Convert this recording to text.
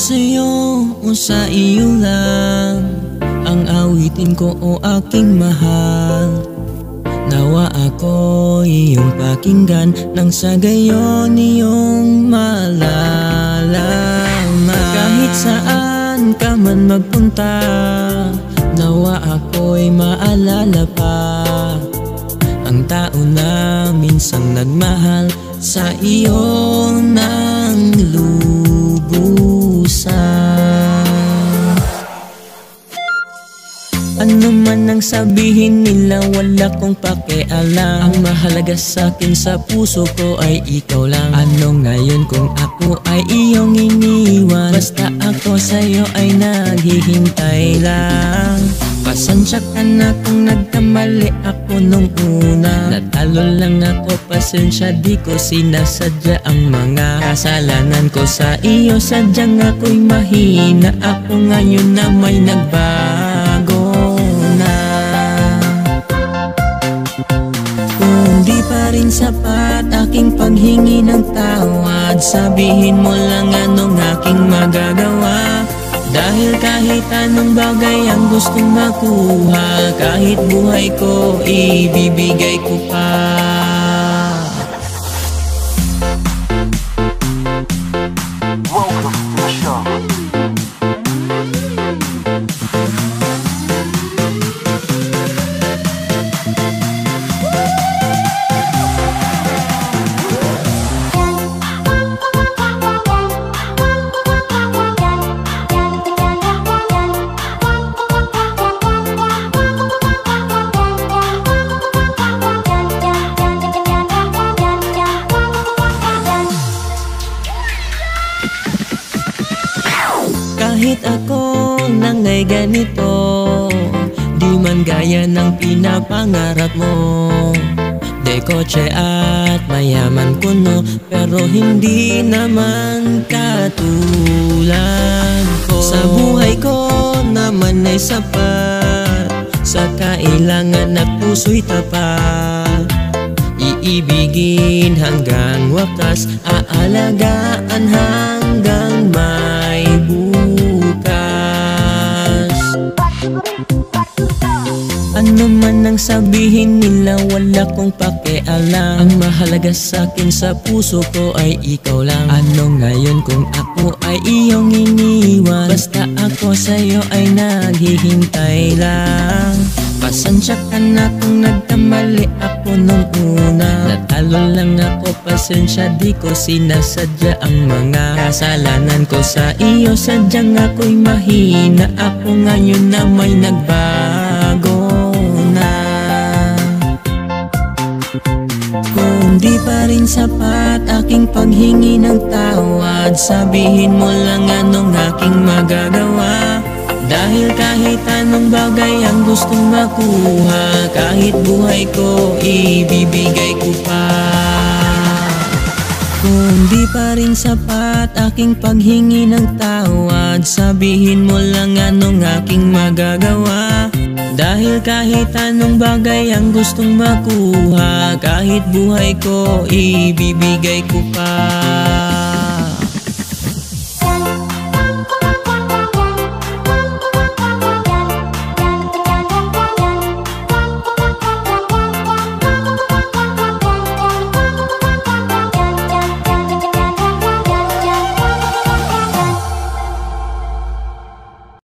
sa'yo o sa iyo lang ang awitin ko o aking mahal. Nawa ako iyong pakinggan nang sa gayon iyong malalaman. Kahit saan ka man magpunta, nawa ako'y maalala pa ang tao na minsang nagmahal sa iyo ng lubusan. Ano man ang sabihin nila, wala kong pakialam. Ang mahalaga sa'kin sa puso ko ay ikaw lang. Ano ngayon kung ako ay iyong iniwan? Basta ako sa'yo ay naghihintay lang. Pasensya ka na kung nagkamali ako nung una. Natalo lang ako, pasensya, di ko sinasadya ang mga kasalanan ko sa iyo. Sadyang ako'y mahina, ako ngayon na may nagbago na. Kung di pa rin sapat aking paghingi ng tawad, sabihin mo lang anong aking magagawa. Dahil kahit anong bagay ang gustong makuha, kahit buhay ko, ibibigay ko pa. Welcome to the show. Kahit ako nang ay ganito, di man gaya ng pinapangarap mo. De kotse at mayaman kuno, pero hindi naman katulad ko. Sa buhay ko naman ay sapat, sa kailangan at puso'y tapat. Iibigin hanggang wakas, aalagaan hanggang may bukas. Ano man ang sabihin nila, wala kong pakialam. Ang mahalaga sa'kin sa puso ko ay ikaw lang. Ano ngayon kung ako ay iyong iniwan? Basta ako sa'yo ay naghihintay lang. Pasensya ka na kung nagkamali ako nung una. Natalo lang ako, pasensya, di ko sinasadya ang mga kasalanan ko sa iyo. Sadyang ako'y mahina, ako ngayon na may nagbago na. Kung di pa rin sapat aking paghingi ng tawad, sabihin mo lang anong aking magagawa. Dahil kahit anong bagay ang gustong makuha, kahit buhay ko, ibibigay ko pa. Kung di pa rin sapat aking paghingi ng tawad, sabihin mo lang anong aking magagawa. Dahil kahit anong bagay ang gustong makuha, kahit buhay ko, ibibigay ko pa.